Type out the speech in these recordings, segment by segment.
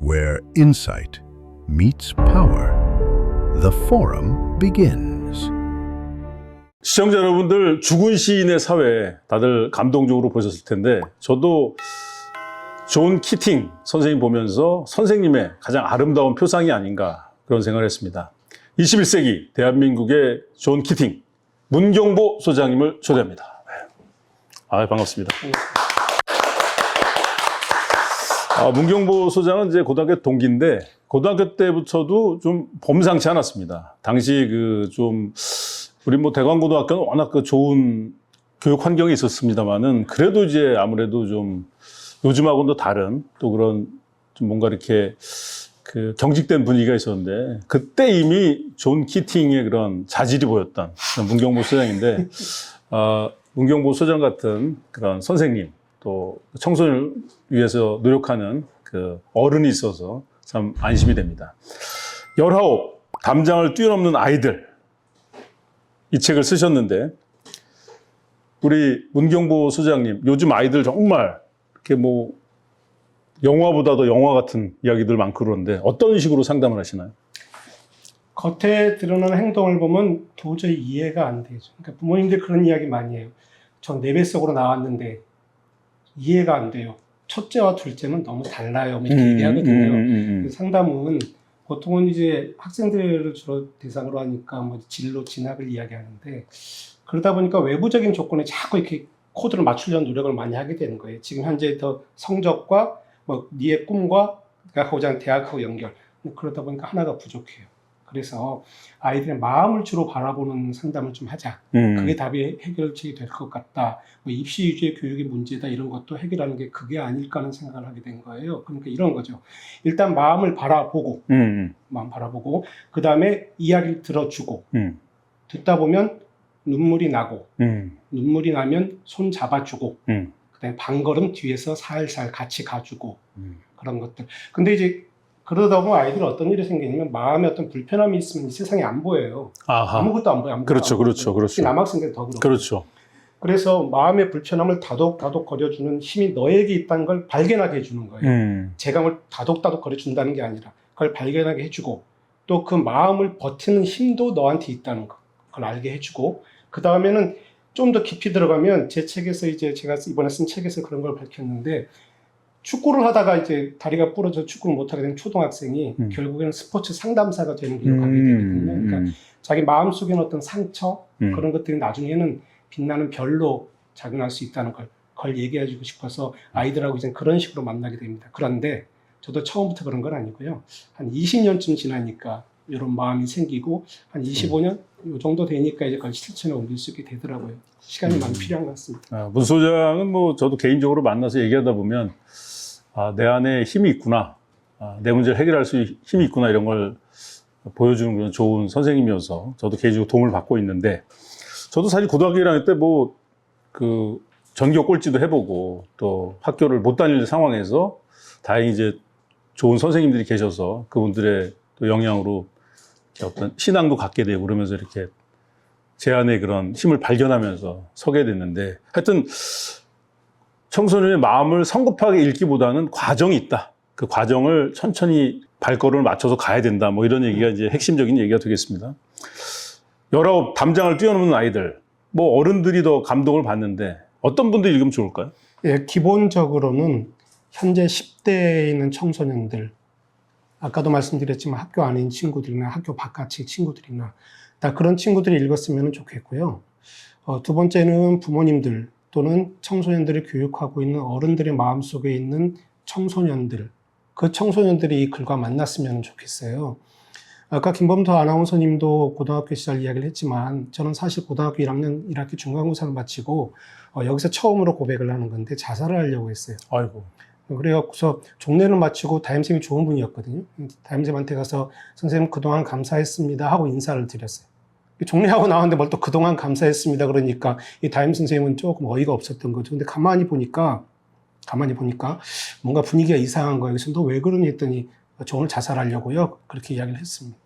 where insight meets power. The forum begins. 시청자 여러분들, 죽은 시인의 사회 다들 감동적으로 보셨을 텐데 저도 존 키팅 선생님 보면서 선생님의 가장 아름다운 표상이 아닌가 그런 생각을 했습니다. 21세기 대한민국의 존 키팅, 문경보 소장님을 초대합니다. 반갑습니다. 문경보 소장은 이제 고등학교 동기인데 고등학교 때부터도 좀 범상치 않았습니다. 당시 우리 대광고등학교는 워낙 좋은 교육 환경이 있었습니다만은 그래도 이제 아무래도 좀 요즘하고는 다른 또 그런 좀 뭔가 이렇게 경직된 분위기가 있었는데 그때 이미 존 키팅의 그런 자질이 보였던 문경보 소장인데 문경보 소장 같은 그런 선생님 또 청소년을 위해서 노력하는 어른이 있어서 참 안심이 됩니다. 19 담장을 뛰어넘는 아이들 이 책을 쓰셨는데 우리 문경보 소장님 요즘 아이들 정말 이렇게 영화보다도 영화 같은 이야기들 많고 그러는데 어떤 식으로 상담을 하시나요? 겉에 드러나는 행동을 보면 도저히 이해가 안 되죠. 그러니까 부모님들 그런 이야기 많이 해요. 전 내 뱃속으로 나왔는데 이해가 안 돼요. 첫째와 둘째는 너무 달라요. 이렇게 얘기하거든요. 상담은 보통은 이제 학생들을 주로 대상으로 하니까 진로, 진학을 이야기하는데 그러다 보니까 외부적인 조건에 자꾸 이렇게 코드를 맞추려는 노력을 많이 하게 되는 거예요. 지금 현재 더 성적과 니의 꿈과 하고자 하는 대학하고 연결. 그러다 보니까 하나가 부족해요. 그래서 아이들의 마음을 주로 바라보는 상담을 좀 하자. 그게 답이 해결책이 될 것 같다. 입시 위주의 교육의 문제다. 이런 것도 해결하는 게 그게 아닐까 하는 생각을 하게 된 거예요. 그러니까 이런 거죠. 일단 마음을 바라보고, 마음 바라보고, 그 다음에 이야기를 들어주고, 듣다 보면 눈물이 나고, 눈물이 나면 손 잡아주고, 그 다음에 반걸음 뒤에서 살살 같이 가주고, 그런 것들. 근데 이제 그러다 보면 아이들은 어떤 일이 생기냐면 마음에 어떤 불편함이 있으면 이 세상이 안 보여요. 아하. 아무것도 안 보여요. 그렇죠. 특히 남학생들 더 그렇고. 그렇죠. 그래서 마음의 불편함을 다독다독 거려주는 힘이 너에게 있다는 걸 발견하게 해주는 거예요. 재감을 다독다독 거려준다는 게 아니라 그걸 발견하게 해주고 또 그 마음을 버티는 힘도 너한테 있다는 거 그걸 알게 해주고 그 다음에는 좀 더 깊이 들어가면 제 책에서 이제 제가 이번에 쓴 책에서 그런 걸 밝혔는데 축구를 하다가 이제 다리가 부러져 축구를 못하게 된 초등학생이 결국에는 스포츠 상담사가 되는 길로 가게 되거든요. 그러니까 자기 마음속에 어떤 상처 그런 것들이 나중에는 빛나는 별로 작용할 수 있다는 그걸 얘기해주고 싶어서 아이들하고 이제 그런 식으로 만나게 됩니다. 그런데 저도 처음부터 그런 건 아니고요. 한 20년쯤 지나니까 이런 마음이 생기고 한 25년 이 정도 되니까 이제 그걸 실천에 옮길 수 있게 되더라고요. 시간이 많이 필요한 것 같습니다. 문 소장은 저도 개인적으로 만나서 얘기하다 보면 내 안에 힘이 있구나. 내 문제를 해결할 수 힘이 있구나. 이런 걸 보여주는 그런 좋은 선생님이어서 저도 개인적으로 도움을 받고 있는데 저도 사실 고등학교 1학년 때 전교 꼴찌도 해보고 또 학교를 못 다닐 상황에서 다행히 이제 좋은 선생님들이 계셔서 그분들의 또 영향으로 어떤 신앙도 갖게 되고 그러면서 이렇게 제 안에 그런 힘을 발견하면서 서게 됐는데 하여튼 청소년의 마음을 성급하게 읽기보다는 과정이 있다. 그 과정을 천천히 발걸음을 맞춰서 가야 된다. 이런 얘기가 이제 핵심적인 얘기가 되겠습니다. 19 담장을 뛰어넘는 아이들, 어른들이 더 감동을 받는데 어떤 분들이 읽으면 좋을까요? 예, 기본적으로는 현재 10대에 있는 청소년들, 아까도 말씀드렸지만 학교 안에 있는 친구들이나 학교 바깥의 친구들이나 다 그런 친구들이 읽었으면 좋겠고요. 두 번째는 부모님들, 또는 청소년들을 교육하고 있는 어른들의 마음속에 있는 청소년들, 그 청소년들이 이 글과 만났으면 좋겠어요. 아까 김범도 아나운서님도 고등학교 시절 이야기를 했지만 저는 사실 고등학교 1학년 1학기 중간고사를 마치고 여기서 처음으로 고백을 하는 건데 자살을 하려고 했어요. 아이고. 그래서 종례를 마치고 담임쌤이 좋은 분이었거든요. 담임쌤한테 가서 선생님 그동안 감사했습니다 하고 인사를 드렸어요. 종례하고 나왔는데 뭘 또 그동안 감사했습니다 그러니까 이 담임 선생님은 조금 어이가 없었던 거죠. 근데 가만히 보니까 뭔가 분위기가 이상한 거예요. 그래서 너 왜 그러니 했더니 저 오늘 자살하려고요. 그렇게 이야기를 했습니다.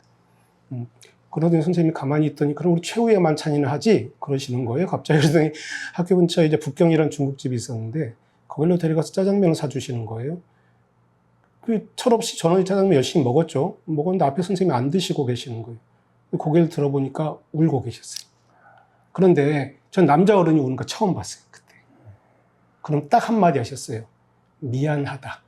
그러더니 선생님이 가만히 있더니 그럼 우리 최후의 만찬이나 하지? 그러시는 거예요. 갑자기 그러더니 학교 근처에 이제 북경이라는 중국집이 있었는데 거기로 데려가서 짜장면을 사주시는 거예요. 그 철없이 전원일 짜장면 열심히 먹었죠. 먹었는데 앞에 선생님이 안 드시고 계시는 거예요. 고개를 들어보니까 울고 계셨어요. 그런데 전 남자 어른이 우는 거 처음 봤어요, 그때. 그럼 딱 한마디 하셨어요. 미안하다.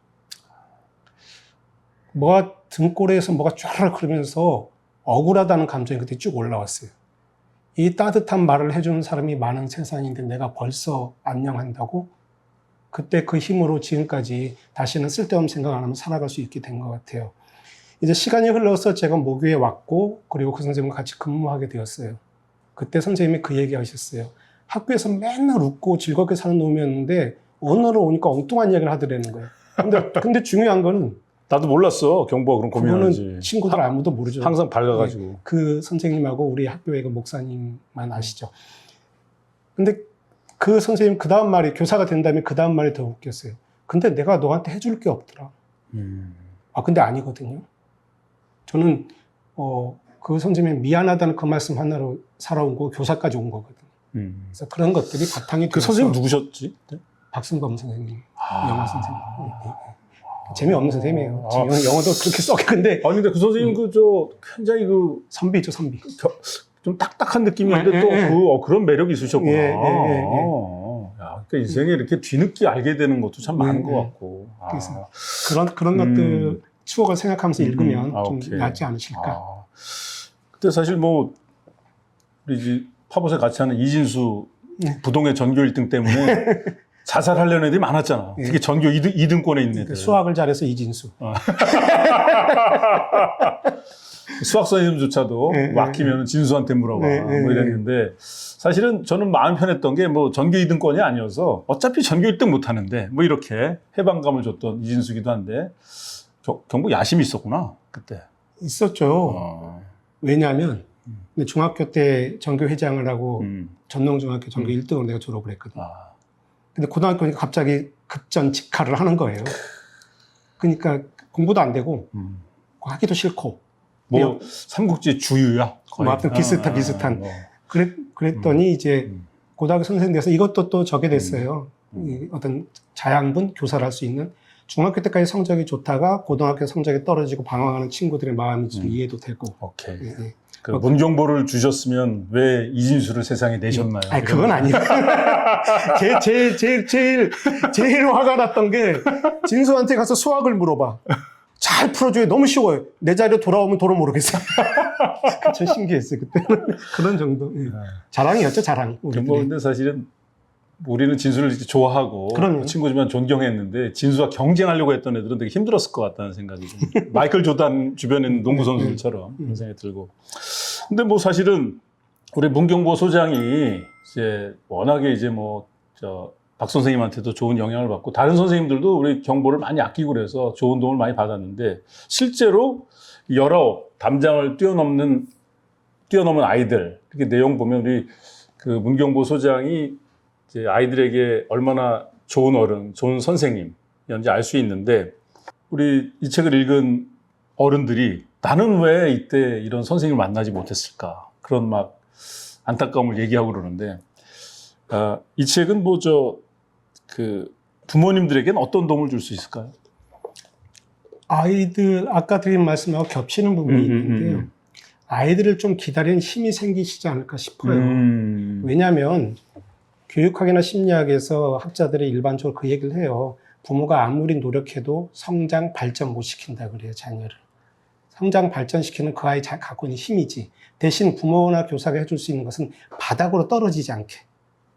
뭐가 등골에서 뭐가 쫙 흐르면서 억울하다는 감정이 그때 쭉 올라왔어요. 이 따뜻한 말을 해주는 사람이 많은 세상인데 내가 벌써 안녕한다고? 그때 그 힘으로 지금까지 다시는 쓸데없는 생각 안 하면 살아갈 수 있게 된 것 같아요. 이제 시간이 흘러서 제가 모교에 왔고 그리고 그 선생님과 같이 근무하게 되었어요. 그때 선생님이 그 얘기 하셨어요. 학교에서 맨날 웃고 즐겁게 사는 놈이었는데 어느 날 오니까 엉뚱한 이야기를 하더라는 거예요. 근데 중요한 거는 나도 몰랐어. 경보가 그런 고민하는지. 그거는 친구들 아무도 모르죠. 항상 밝아가지고. 네, 그 선생님하고 우리 학교의 그 목사님만 아시죠. 근데 그 선생님 그 다음 말이 교사가 된 다음에 그 다음 말이 더 웃겼어요. 근데 내가 너한테 해줄 게 없더라. 근데 아니거든요. 저는 그 선생님의 미안하다는 그 말씀 하나로 살아온 거 교사까지 온 거거든요. 그래서 그런 것들이 바탕이 그 선생님 누구셨지? 네? 박승범 선생님, 영어 선생님. 재미없는 선생님이에요. 영어도 그렇게 썩게 근데 근데 그 선생님 굉장히 선비죠, 선비. 좀 딱딱한 느낌이었는데 또 그런 매력이 있으셨구나. 예. 야, 그러니까 인생에 이렇게 뒤늦게 알게 되는 것도 참 많은 것 같고. 그래서 그런 것들 추억을 생각하면서 읽으면 좀 오케이. 낫지 않으실까. 그때 사실 뭐 우리 파봇에 같이 하는 이진수 부동의 전교 1등 때문에 자살하려는 애들이 많았잖아. 특히 전교 2등권에 있는 애들. 수학을 잘해서 이진수. 수학 선생님조차도 막히면 진수한테 물어봐. 뭐 이랬는데 사실은 저는 마음 편했던 게 뭐 전교 2등권이 아니어서 어차피 전교 1등 못 하는데 뭐 이렇게 해방감을 줬던 이진수기도 한데 경북 야심이 있었구나 그때. 있었죠. 왜냐하면 중학교 때 전교회장을 하고 전농중학교 전교 1등으로 내가 졸업을 했거든. 근데 고등학교니까 갑자기 급전 직하를 하는 거예요. 그러니까 공부도 안 되고 하기도 싫고. 뭐 삼국지 주유야. 뭐 하여튼 비슷한. 그랬더니 이제 고등학교 선생님 돼서 이것도 또 저게 됐어요. 어떤 자양분 교사를 할 수 있는. 중학교 때까지 성적이 좋다가 고등학교 성적이 떨어지고 방황하는 친구들의 마음이 좀 이해도 되고. 오케이. 그 문경보를 주셨으면 왜 이진수를 세상에 내셨나요? 아니, 그건 아니에요. 제일 화가 났던 게 진수한테 가서 수학을 물어봐. 잘 풀어줘요. 너무 쉬워요. 내 자리로 돌아오면 도로 모르겠어요. 참 신기했어요, 그때는. 그런 정도. 자랑이었죠, 자랑. 뭐 근데 사실은 우리는 진수를 이렇게 좋아하고 친구지만 존경했는데 진수와 경쟁하려고 했던 애들은 되게 힘들었을 것 같다는 생각이 좀 마이클 조단 주변에 있는 농구 선수들처럼 그런 생각이 들고. 근데 뭐 사실은 우리 문경보 소장이 이제 워낙에 이제 박 선생님한테도 좋은 영향을 받고 다른 선생님들도 우리 경보를 많이 아끼고 그래서 좋은 도움을 많이 받았는데 실제로 여러 담장을 뛰어넘은 아이들 이렇게 내용 보면 우리 그 문경보 소장이 이제 아이들에게 얼마나 좋은 어른, 좋은 선생님이었는지 알 수 있는데 우리 이 책을 읽은 어른들이 나는 왜 이때 이런 선생님을 만나지 못했을까 그런 막 안타까움을 얘기하고 그러는데 이 책은 그 부모님들에게는 어떤 도움을 줄 수 있을까요? 아이들 아까 드린 말씀하고 겹치는 부분이 있는데요. 아이들을 좀 기다리는 힘이 생기시지 않을까 싶어요. 왜냐하면 교육학이나 심리학에서 학자들이 일반적으로 그 얘기를 해요. 부모가 아무리 노력해도 성장, 발전 못 시킨다 그래요, 자녀를. 성장, 발전시키는 그 아이 갖고 있는 힘이지. 대신 부모나 교사가 해줄 수 있는 것은 바닥으로 떨어지지 않게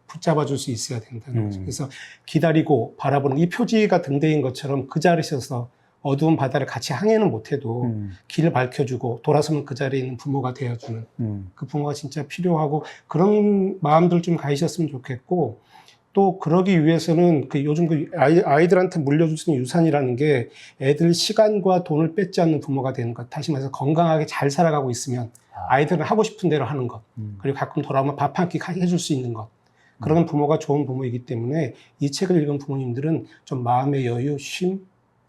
붙잡아 줄 수 있어야 된다는 거죠. 그래서 기다리고 바라보는 이 표지가 등대인 것처럼 그 자리에 서서 어두운 바다를 같이 항해는 못해도 길을 밝혀주고 돌아서면 그 자리에 있는 부모가 되어주는 그 부모가 진짜 필요하고 그런 마음들 좀 가지셨으면 좋겠고 또 그러기 위해서는 그 요즘 그 아이들한테 물려줄 수 있는 유산이라는 게 애들 시간과 돈을 뺏지 않는 부모가 되는 것. 다시 말해서 건강하게 잘 살아가고 있으면 아이들은 하고 싶은 대로 하는 것. 그리고 가끔 돌아오면 밥 한 끼 해줄 수 있는 것. 그런 부모가 좋은 부모이기 때문에 이 책을 읽은 부모님들은 좀 마음의 여유, 쉼,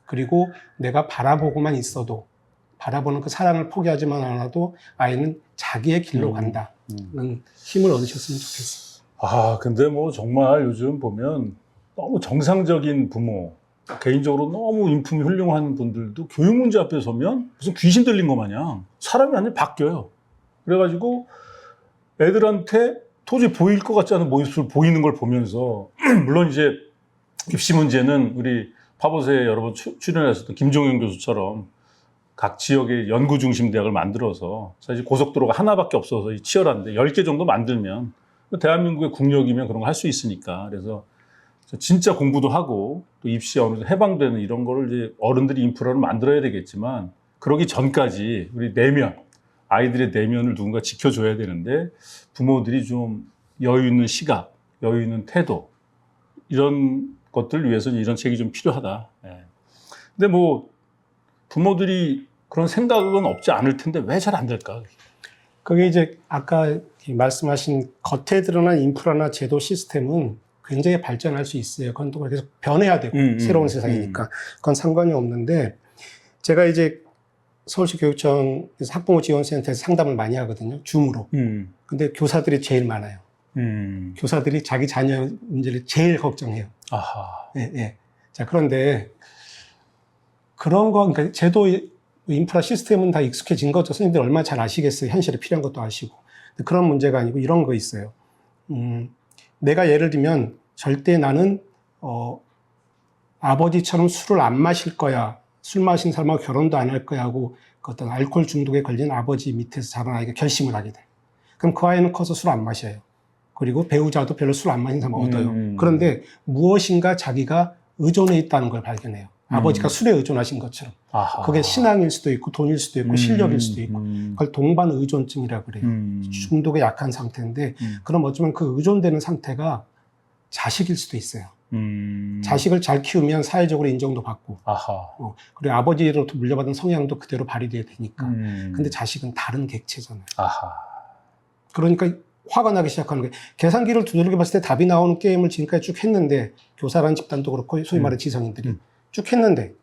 그리고 내가 바라보고만 있어도 바라보는 그 사랑을 포기하지만 않아도 아이는 자기의 길로 간다는 힘을 얻으셨으면 좋겠어요. 근데 뭐 정말 요즘 보면 너무 정상적인 부모, 개인적으로 너무 인품이 훌륭한 분들도 교육 문제 앞에 서면 무슨 귀신 들린 것 마냥 사람이 완전히 바뀌어요. 그래가지고 애들한테 도저히 보일 것 같지 않은 모습을 보이는 걸 보면서 물론 이제 입시 문제는 우리 파버스에 여러 번 출연하셨던 김종현 교수처럼 각 지역의 연구 중심 대학을 만들어서 사실 고속도로가 하나밖에 없어서 치열한데 10개 정도 만들면 대한민국의 국력이면 그런 거 할 수 있으니까. 그래서 진짜 공부도 하고 또 입시에 어느 정도 해방되는 이런 거를 이제 어른들이 인프라를 만들어야 되겠지만 그러기 전까지 우리 내면, 아이들의 내면을 누군가 지켜줘야 되는데 부모들이 좀 여유 있는 시각, 여유 있는 태도 이런 것들을 위해서는 이런 책이 좀 필요하다. 예. 근데 뭐 부모들이 그런 생각은 없지 않을 텐데 왜 잘 안 될까? 그게 이제 아까 말씀하신 겉에 드러난 인프라나 제도 시스템은 굉장히 발전할 수 있어요. 그건 또 계속 변해야 되고 새로운 세상이니까 그건 상관이 없는데 제가 이제 서울시 교육청에서 학부모 지원센터에서 상담을 많이 하거든요. 줌으로. 근데 교사들이 제일 많아요. 교사들이 자기 자녀 문제를 제일 걱정해요. 아하. 예, 예. 자, 그런데 그런 거, 그러니까 제도 인프라 시스템은 다 익숙해진 거죠. 선생님들 얼마나 잘 아시겠어요. 현실에 필요한 것도 아시고. 근데 그런 문제가 아니고 이런 거 있어요. 내가 예를 들면 절대 나는 아버지처럼 술을 안 마실 거야. 술 마신 사람하고 결혼도 안 할 거야 하고 그 어떤 알코올 중독에 걸린 아버지 밑에서 자란 아이가 결심을 하게 돼. 그럼 그 아이는 커서 술 안 마셔요. 그리고 배우자도 별로 술 안 마시는 사람 얻어요. 그런데 무엇인가 자기가 의존해 있다는 걸 발견해요. 아버지가 술에 의존하신 것처럼. 아하. 그게 신앙일 수도 있고 돈일 수도 있고 실력일 수도 있고 그걸 동반 의존증이라고 그래요. 중독에 약한 상태인데 그럼 어쩌면 그 의존되는 상태가 자식일 수도 있어요. 자식을 잘 키우면 사회적으로 인정도 받고 아하. 그리고 아버지로부터 물려받은 성향도 그대로 발휘돼야 되니까. 근데 자식은 다른 객체잖아요. 아하. 그러니까 화가 나기 시작하는 거예요. 계산기를 두들겨 봤을 때 답이 나오는 게임을 지금까지 쭉 했는데 교사라는 집단도 그렇고 소위 말하는 지성인들이 쭉 했는데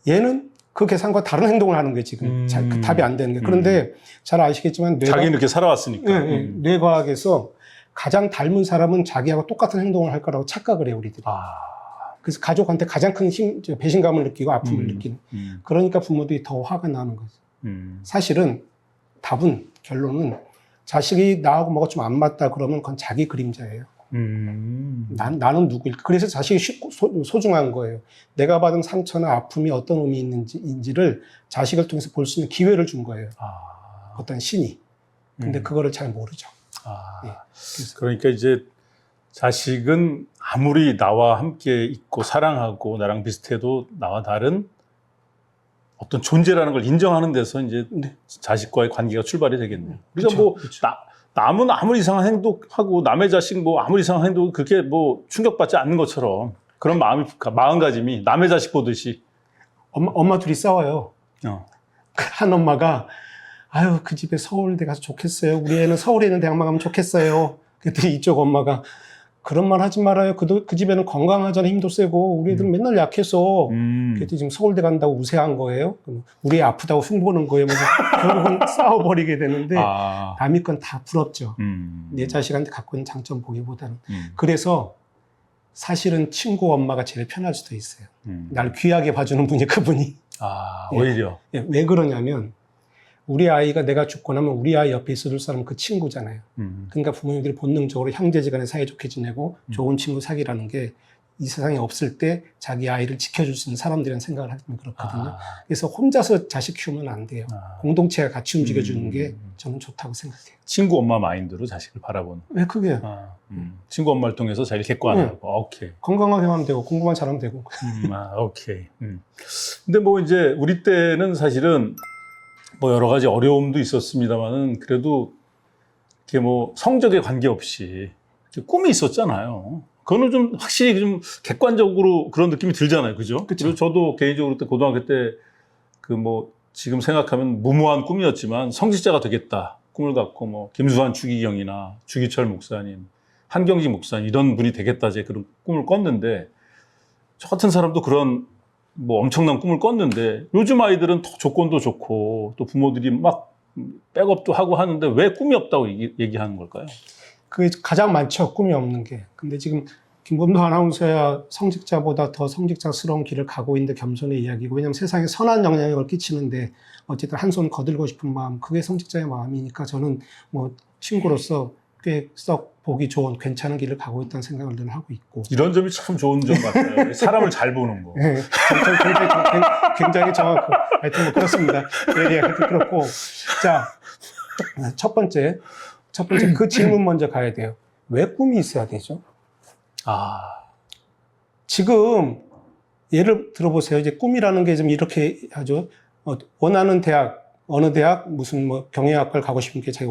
얘는 그 계산과 다른 행동을 하는 거예요. 지금 그 답이 안 되는 거예요. 그런데 잘 아시겠지만 자기는 이렇게 살아왔으니까. 뇌과학에서 가장 닮은 사람은 자기하고 똑같은 행동을 할 거라고 착각을 해요. 우리들이. 그래서 가족한테 가장 큰 배신감을 느끼고 아픔을 느끼는. 그러니까 부모들이 더 화가 나는 거죠. 사실은 답은 결론은 자식이 나하고 뭐가 좀 안 맞다 그러면 그건 자기 그림자예요. 나는 누구일까? 그래서 자식이 쉽고 소중한 거예요. 내가 받은 상처나 아픔이 어떤 의미 있는지를 자식을 통해서 볼 수 있는 기회를 준 거예요. 어떤 신이. 근데 그거를 잘 모르죠. 예. 그러니까 이제 자식은 아무리 나와 함께 있고 사랑하고 나랑 비슷해도 나와 다른 어떤 존재라는 걸 인정하는 데서 이제 자식과의 관계가 출발이 되겠네요. 우리가 뭐 남은 아무리 이상한 행동하고 남의 자식 뭐 아무리 이상한 행동 그렇게 뭐 충격받지 않는 것처럼 그런 마음가짐이 남의 자식 보듯이 엄마 둘이 싸워요. 한 엄마가 아유 그 집에 서울대 가서 좋겠어요. 우리 애는 서울에 있는 대학만 가면 좋겠어요. 그랬더니 이쪽 엄마가 그런 말 하지 말아요. 그 집에는 건강하잖아. 힘도 세고 우리 애들은 맨날 약해서 그랬더니 지금 서울대 간다고 우세한 거예요. 우리 애 아프다고 흉보는 거예요. 결국은 싸워버리게 되는데 남의 건 다 부럽죠. 내 자식한테 갖고 있는 장점 보기보다는. 그래서 사실은 친구 엄마가 제일 편할 수도 있어요. 날 귀하게 봐주는 분이 그분이. 오히려. 예, 왜 그러냐면 우리 아이가 내가 죽고 나면 우리 아이 옆에 있어줄 사람은 그 친구잖아요. 그러니까 부모님들이 본능적으로 형제지간에 사이좋게 지내고 좋은 친구 사귀라는 게 이 세상에 없을 때 자기 아이를 지켜줄 수 있는 사람들이라는 생각을 하면 그렇거든요. 그래서 혼자서 자식 키우면 안 돼요. 공동체가 같이 움직여주는 게 저는 좋다고 생각해요. 친구 엄마 마인드로 자식을 바라보는. 왜 그게요? 친구 엄마를 통해서 자기를 객관하고. 오케이. 건강하게 하면 되고 공부만 잘하면 되고. 오케이. 근데 뭐 이제 우리 때는 사실은 뭐 여러 가지 어려움도 있었습니다만은 그래도 이렇게 뭐 성적에 관계없이 이렇게 꿈이 있었잖아요. 그거는 좀 확실히 좀 객관적으로 그런 느낌이 들잖아요. 그죠? 그리고 저도 개인적으로 때 고등학교 때 그 뭐 지금 생각하면 무모한 꿈이었지만 성직자가 되겠다 꿈을 갖고 뭐 김수환 추기경이나 주기철 목사님, 한경직 목사님 이런 분이 되겠다 제 그런 꿈을 꿨는데 저 같은 사람도 그런 뭐 엄청난 꿈을 꿨는데 요즘 아이들은 더 조건도 좋고 또 부모들이 막 백업도 하고 하는데 왜 꿈이 없다고 얘기하는 걸까요? 그게 가장 많죠. 꿈이 없는 게. 근데 지금 김범도 아나운서야 성직자보다 더 성직자스러운 길을 가고 있는데 겸손의 이야기고, 왜냐하면 세상에 선한 영향력을 끼치는데 어쨌든 한 손 거들고 싶은 마음, 그게 성직자의 마음이니까 저는 뭐 친구로서 꽤 썩 보기 좋은 괜찮은 길을 가고 있다는 생각을 늘 하고 있고. 이런 점이 참 좋은 점 같아요. 사람을 잘 보는 거. 네, 굉장히 정확하고. 하여튼 뭐 그렇습니다. 예, 하여튼 그렇고. 자, 첫 번째 그 질문 먼저 가야 돼요. 왜 꿈이 있어야 되죠? 지금 예를 들어보세요. 이제 꿈이라는 게 좀 이렇게 하죠. 원하는 대학, 어느 대학, 무슨 뭐 경영학과를 가고 싶은 게 제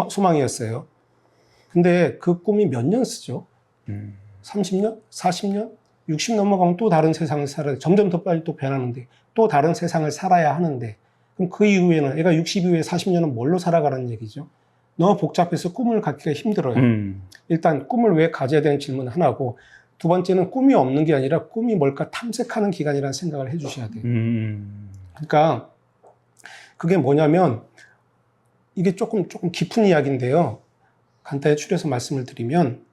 소망이었어요. 근데 그 꿈이 몇 년 쓰죠? 30년? 40년? 60 넘어가면 또 다른 세상을 살아야 돼. 점점 더 빨리 또 변하는데, 또 다른 세상을 살아야 하는데, 그럼 그 이후에는, 애가 60 이후에 40년은 뭘로 살아가라는 얘기죠? 너무 복잡해서 꿈을 갖기가 힘들어요. 일단 꿈을 왜 가져야 되는 질문 하나고, 두 번째는 꿈이 없는 게 아니라 꿈이 뭘까 탐색하는 기간이라는 생각을 해 주셔야 돼요. 그러니까 그게 뭐냐면, 이게 조금 깊은 이야기인데요. 간단히 추려서 말씀을 드리면,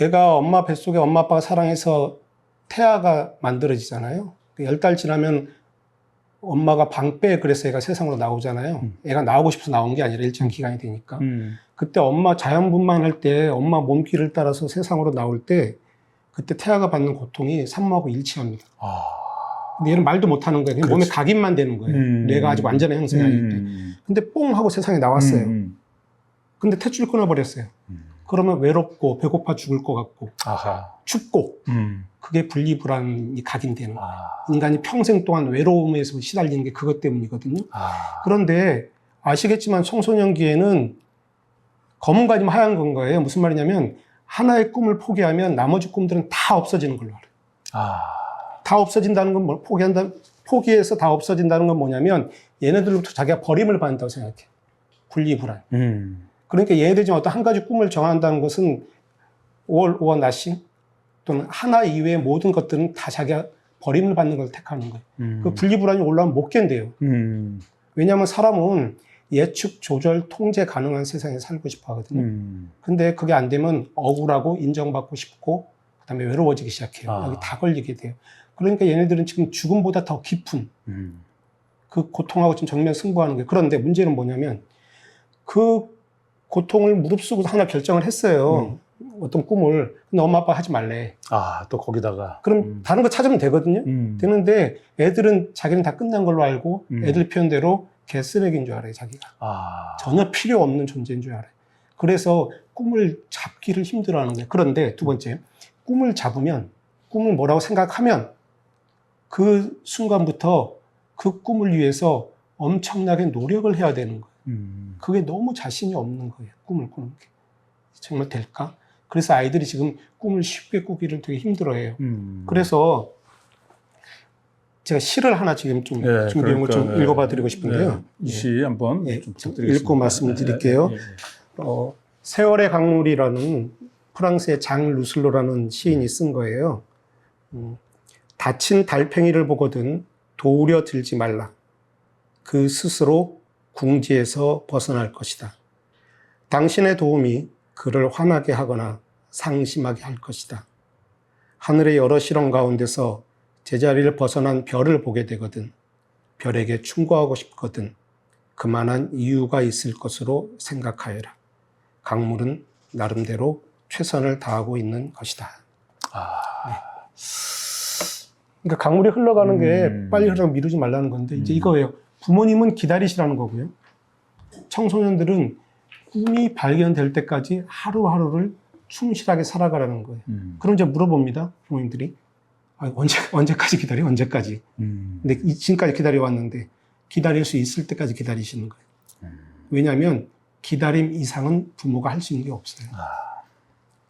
애가 엄마 뱃속에 엄마 아빠가 사랑해서 태아가 만들어지잖아요. 10달 지나면 엄마가 방빼 그래서 애가 세상으로 나오잖아요. 애가 나오고 싶어서 나온 게 아니라 일정 기간이 되니까. 그때 엄마 자연분만할 때 엄마 몸길을 따라서 세상으로 나올 때 그때 태아가 받는 고통이 산모하고 일치합니다. 근데 얘는 말도 못하는 거예요. 그냥 몸에 각인만 되는 거예요. 뇌가 아직 완전한 형성이 아니기 때문에. 근데 뽕 하고 세상에 나왔어요. 근데 탯줄 끊어버렸어요. 그러면 외롭고 배고파 죽을 것 같고 춥고 그게 분리불안이 각인되는 거예요. 인간이 평생 동안 외로움에서 시달리는 게 그것 때문이거든요. 그런데 아시겠지만 청소년기에는 검은가 아니면 하얀 건 거예요. 무슨 말이냐면 하나의 꿈을 포기하면 나머지 꿈들은 다 없어지는 걸로 알아요. 다 없어진다는 건 포기해서 다 없어진다는 건 뭐냐면 얘네들로부터 자기가 버림을 받는다고 생각해. 분리불안. 그러니까 얘네들이 지금 어떤 한 가지 꿈을 정한다는 것은 all or nothing 또는 하나 이외의 모든 것들은 다 자기가 버림을 받는 걸 택하는 거예요. 그 분리불안이 올라오면 못 견뎌요. 왜냐하면 사람은 예측, 조절, 통제 가능한 세상에 살고 싶어 하거든요. 근데 그게 안 되면 억울하고 인정받고 싶고 그다음에 외로워지기 시작해요. 여기 다 걸리게 돼요. 그러니까 얘네들은 지금 죽음보다 더 깊은 그 고통하고 지금 정면 승부하는 거예요. 그런데 문제는 뭐냐면 그 고통을 무릅쓰고 하나 결정을 했어요. 어떤 꿈을. 근데 엄마 아빠 하지 말래. 또 거기다가. 그럼 다른 거 찾으면 되거든요. 되는데 애들은 자기는 다 끝난 걸로 알고 애들 표현대로 개쓰레기인 줄 알아요, 자기가. 전혀 필요 없는 존재인 줄 알아요. 그래서 꿈을 잡기를 힘들어하는 거예요. 그런데 두 번째, 꿈을 잡으면, 꿈을 뭐라고 생각하면 그 순간부터 그 꿈을 위해서 엄청나게 노력을 해야 되는 거예요. 그게 너무 자신이 없는 거예요. 꿈을 꾸는 게. 정말 될까? 그래서 아이들이 지금 꿈을 쉽게 꾸기를 되게 힘들어해요. 그래서 제가 시를 하나 지금 좀 준비한 걸 좀 읽어봐 드리고 싶은데요. 이 시 한번 좀 부탁드리겠습니다. 읽고 말씀을 드릴게요. 세월의 강물이라는 프랑스의 장 루슬로라는 시인이 쓴 거예요. 다친 달팽이를 보거든 도우려 들지 말라. 그 스스로 궁지에서 벗어날 것이다. 당신의 도움이 그를 화나게 하거나 상심하게 할 것이다. 하늘의 여러 실험 가운데서 제자리를 벗어난 별을 보게 되거든 별에게 충고하고 싶거든 그만한 이유가 있을 것으로 생각하여라. 강물은 나름대로 최선을 다하고 있는 것이다. 네. 그러니까 강물이 흘러가는 게 빨리 흘러가면 미루지 말라는 건데 이제 이거예요. 부모님은 기다리시라는 거고요. 청소년들은 꿈이 발견될 때까지 하루하루를 충실하게 살아가라는 거예요. 그럼 이제 물어봅니다. 부모님들이. 언제까지 기다려? 언제까지? 근데 지금까지 기다려왔는데 기다릴 수 있을 때까지 기다리시는 거예요. 왜냐하면 기다림 이상은 부모가 할 수 있는 게 없어요.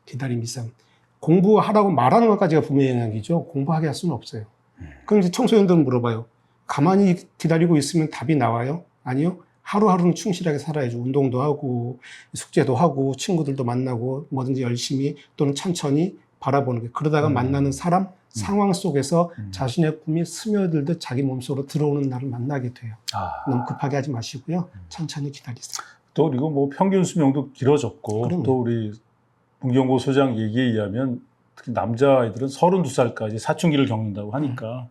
기다림 이상. 공부하라고 말하는 것까지가 부모의 영역이죠. 공부하게 할 수는 없어요. 그럼 이제 청소년들은 물어봐요. 가만히 기다리고 있으면 답이 나와요? 아니요. 하루하루는 충실하게 살아야죠. 운동도 하고 숙제도 하고 친구들도 만나고 뭐든지 열심히 또는 천천히 바라보는 게 그러다가 만나는 사람, 상황 속에서 자신의 꿈이 스며들듯 자기 몸속으로 들어오는 날을 만나게 돼요. 너무 급하게 하지 마시고요. 천천히 기다리세요. 또 그리고 뭐 평균 수명도 길어졌고 그럼요. 또 우리 문경보 소장 얘기에 의하면 특히 남자아이들은 32살까지 사춘기를 겪는다고 하니까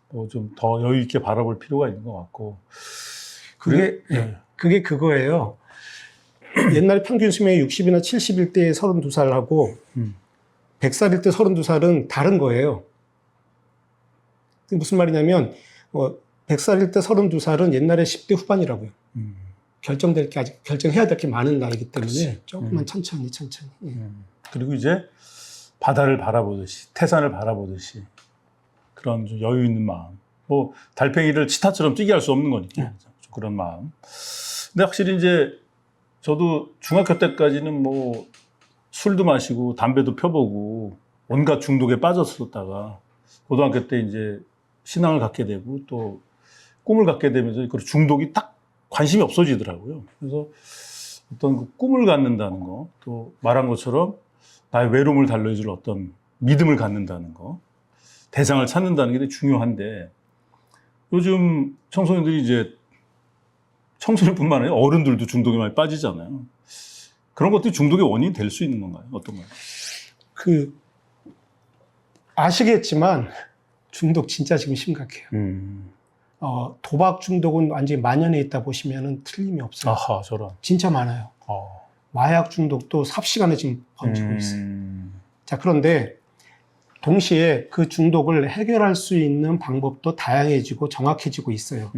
뭐 좀 더 여유 있게 바라볼 필요가 있는 것 같고. 그게 그거예요. 옛날에 평균 수명이 60이나 70일 때 32살하고 100살일 때 32살은 다른 거예요. 그게 무슨 말이냐면 100살일 때 32살은 옛날에 10대 후반이라고요. 결정될 게 아직 결정해야 될 게 많은 나이기 때문에 그치. 조금만 천천히. 예. 그리고 이제 바다를 바라보듯이 태산을 바라보듯이 그런 좀 여유 있는 마음. 뭐 달팽이를 치타처럼 뛰게 할 수 없는 거니까 그런 마음. 근데 확실히 이제 저도 중학교 때까지는 뭐 술도 마시고 담배도 펴보고 온갖 중독에 빠졌었다가 고등학교 때 이제 신앙을 갖게 되고 또 꿈을 갖게 되면서 그 중독이 딱 관심이 없어지더라고요. 그래서 어떤 그 꿈을 갖는다는 거, 또 말한 것처럼 나의 외로움을 달래줄 어떤 믿음을 갖는다는 거, 대상을 찾는다는 게 되게 중요한데 요즘 청소년들이 이제 청소년뿐만 아니라 어른들도 중독에 많이 빠지잖아요. 그런 것들이 중독의 원인이 될 수 있는 건가요? 어떤가요? 아시겠지만 중독 진짜 지금 심각해요. 도박 중독은 완전히 만연해 있다 보시면 틀림이 없어요. 아하, 저런. 진짜 많아요. 마약 중독도 삽시간에 지금 번지고 있어요. 자, 그런데 동시에 그 중독을 해결할 수 있는 방법도 다양해지고 정확해지고 있어요.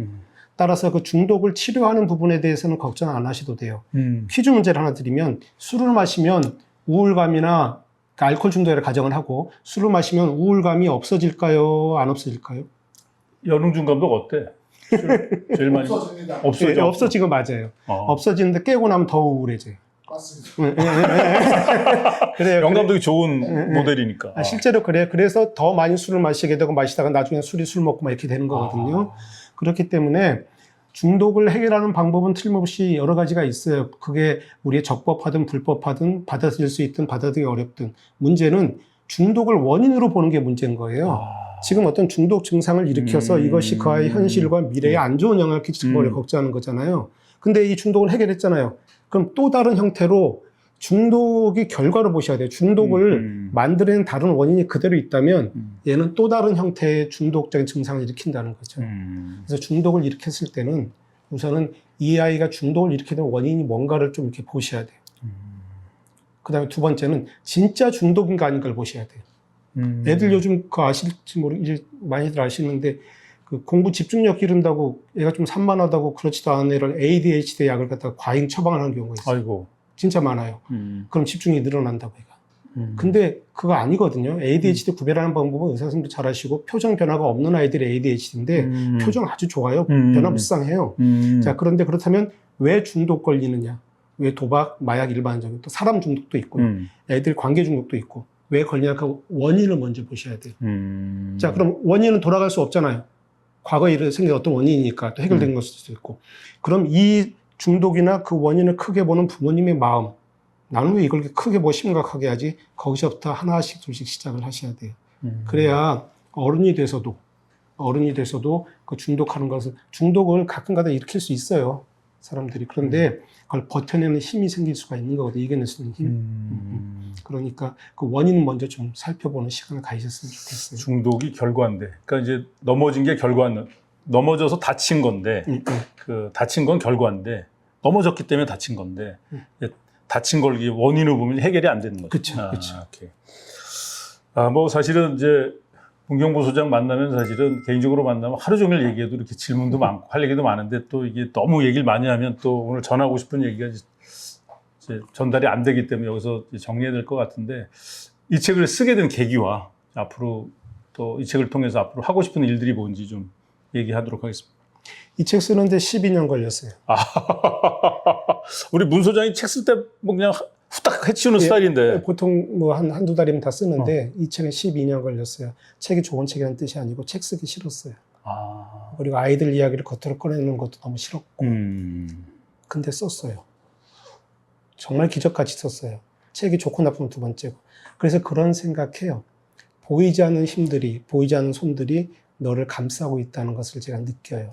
따라서 그 중독을 치료하는 부분에 대해서는 걱정 안 하셔도 돼요. 퀴즈 문제를 하나 드리면 술을 마시면 우울감이나 그러니까 알코올 중독이라 가정을 하고 술을 마시면 우울감이 없어질까요? 안 없어질까요? 연웅준 감독 어때? 제일 많이 없어집니다. 없어져. 없어지고 맞아요. 없어지는데 깨고 나면 더 우울해져요. 맞습니다. 그래요. 영 감독이 좋은 모델이니까. 실제로 그래요. 그래서 더 많이 술을 마시게 되고 마시다가 나중에 술 먹고 막 이렇게 되는 거거든요. 그렇기 때문에 중독을 해결하는 방법은 틀림없이 여러 가지가 있어요. 그게 우리의 적법하든 불법하든 받아들일 수 있든 받아들이기 어렵든 문제는 중독을 원인으로 보는 게 문제인 거예요. 지금 어떤 중독 증상을 일으켜서 이것이 그의 현실과 미래에 안 좋은 영향을 끼칠 거를 걱정하는 거잖아요. 근데 이 중독을 해결했잖아요. 그럼 또 다른 형태로 중독이 결과를 보셔야 돼요. 중독을 만들어낸 다른 원인이 그대로 있다면 얘는 또 다른 형태의 중독적인 증상을 일으킨다는 거죠. 그래서 중독을 일으켰을 때는 우선은 이 아이가 중독을 일으키는 원인이 뭔가를 좀 이렇게 보셔야 돼요. 그 다음에 두 번째는 진짜 중독인가 아닌가를 보셔야 돼요. 애들 요즘 그거 아실지 모르겠는데 많이들 아시는데 그 공부 집중력 기른다고 얘가 좀 산만하다고 그렇지도 않은 애를 ADHD 약을 갖다가 과잉 처방을 하는 경우가 있어요. 아이고. 진짜 많아요. 그럼 집중이 늘어난다고 얘가. 근데 그거 아니거든요. ADHD 구별하는 방법은 의사 선생님도 잘 아시고 표정 변화가 없는 아이들이 ADHD인데 표정 아주 좋아요. 변화 불쌍해요. 자, 그런데 그렇다면 왜 중독 걸리느냐? 왜 도박, 마약 일반적인 또 사람 중독도 있고 애들 관계 중독도 있고 왜 걸리냐? 그 원인을 먼저 보셔야 돼요. 자, 그럼 원인은 돌아갈 수 없잖아요. 과거에 생긴 어떤 원인이니까 또 해결된 것일 수도 있고. 그럼 이 중독이나 그 원인을 크게 보는 부모님의 마음. 나는 왜 이걸 크게 심각하게 하지? 거기서부터 하나씩 둘씩 시작을 하셔야 돼요. 그래야 어른이 돼서도 그 중독하는 것은 중독을 가끔가다 일으킬 수 있어요. 사람들이. 그런데 그걸 버텨내는 힘이 생길 수가 있는 거거든요. 이겨낼 수 있는 힘. 그러니까 그 원인을 먼저 좀 살펴보는 시간을 가지셨으면 좋겠어요. 중독이 결과인데. 그러니까 이제 넘어진 게 결과는 넘어져서 다친 건데 그 다친 건 결과인데 넘어졌기 때문에 다친 건데 다친 걸 원인으로 보면 해결이 안 되는 거죠. 그렇죠. 오케이. 뭐 사실은 이제 문경보 소장 만나면 사실은 개인적으로 만나면 하루 종일 얘기해도 이렇게 질문도 많고 할 얘기도 많은데 또 이게 너무 얘기를 많이 하면 또 오늘 전하고 싶은 얘기가 이제 전달이 안 되기 때문에 여기서 정리해야 될 것 같은데 이 책을 쓰게 된 계기와 앞으로 또 이 책을 통해서 앞으로 하고 싶은 일들이 뭔지 좀 얘기하도록 하겠습니다. 이 책 쓰는데 12년 걸렸어요. 우리 문 소장이 책 쓸 때 뭐 그냥 후딱 해치우는 스타일인데. 보통 뭐 한두 달이면 다 쓰는데 이 책은 12년 걸렸어요. 책이 좋은 책이라는 뜻이 아니고 책 쓰기 싫었어요. 그리고 아이들 이야기를 겉으로 꺼내는 것도 너무 싫었고. 근데 썼어요. 정말 기적같이 썼어요. 책이 좋고 나쁘면 두 번째고. 그래서 그런 생각해요. 보이지 않는 힘들이, 보이지 않는 손들이 너를 감싸고 있다는 것을 제가 느껴요.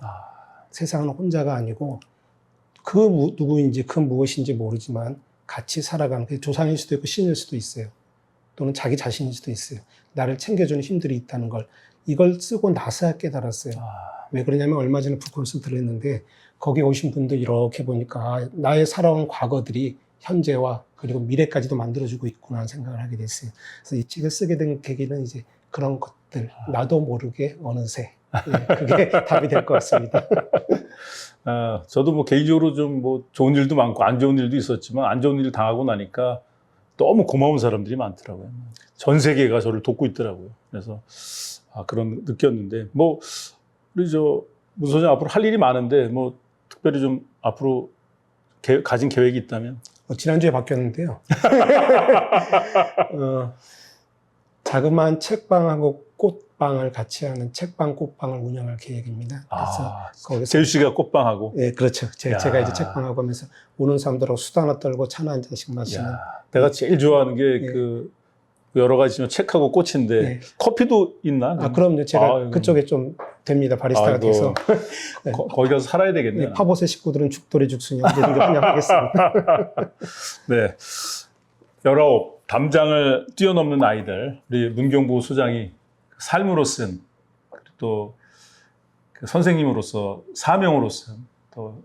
세상은 혼자가 아니고 그 누구인지 그 무엇인지 모르지만 같이 살아가는, 그게 조상일 수도 있고 신일 수도 있어요. 또는 자기 자신일 수도 있어요. 나를 챙겨주는 힘들이 있다는 걸, 이걸 쓰고 나서야 깨달았어요. 왜 그러냐면 얼마 전에 북콘서트를 했는데 거기 오신 분들 이렇게 보니까 아, 나의 살아온 과거들이 현재와 그리고 미래까지도 만들어주고 있구나 하는 생각을 하게 됐어요. 그래서 이 책을 쓰게 된 계기는 이제 그런 것들, 나도 모르게 어느새 그게 답이 될 것 같습니다. 저도 뭐 개인적으로 좀 뭐 좋은 일도 많고 안 좋은 일도 있었지만 안 좋은 일 당하고 나니까 너무 고마운 사람들이 많더라고요. 전 세계가 저를 돕고 있더라고요. 그래서 그런 느꼈는데 뭐 우리 문 소장 앞으로 할 일이 많은데 뭐 특별히 좀 앞으로 가진 계획이 있다면? 지난주에 바뀌었는데요. 자그마한 책방하고 꽃방을 같이 하는 책방 꽃방을 운영할 계획입니다. 그래서 거기서 재유 씨가 꽃방하고. 네, 그렇죠. 제가 이제 책방하고 하면서 오는 사람들하고 수다 하나 떨고 차나 한 잔씩 마시는. 내가 제일 좋아하는 게 여러 가지지만 책하고 꽃인데 네. 커피도 있나? 그럼요. 제가 그쪽에 좀 됩니다. 바리스타가 돼서. 네. 거기 가서 살아야 되겠네요. 네, 파봇의 식구들은 죽돌이 죽순이 언제든지 환영하겠습니다. 네. 19 담장을 뛰어넘는 아이들, 우리 문경부 소장이 삶으로 쓴, 또 선생님으로서 사명으로 쓴, 또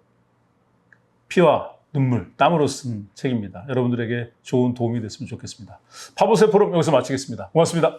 피와 눈물, 땀으로 쓴 책입니다. 여러분들에게 좋은 도움이 됐으면 좋겠습니다. 파봇의 포럼 여기서 마치겠습니다. 고맙습니다.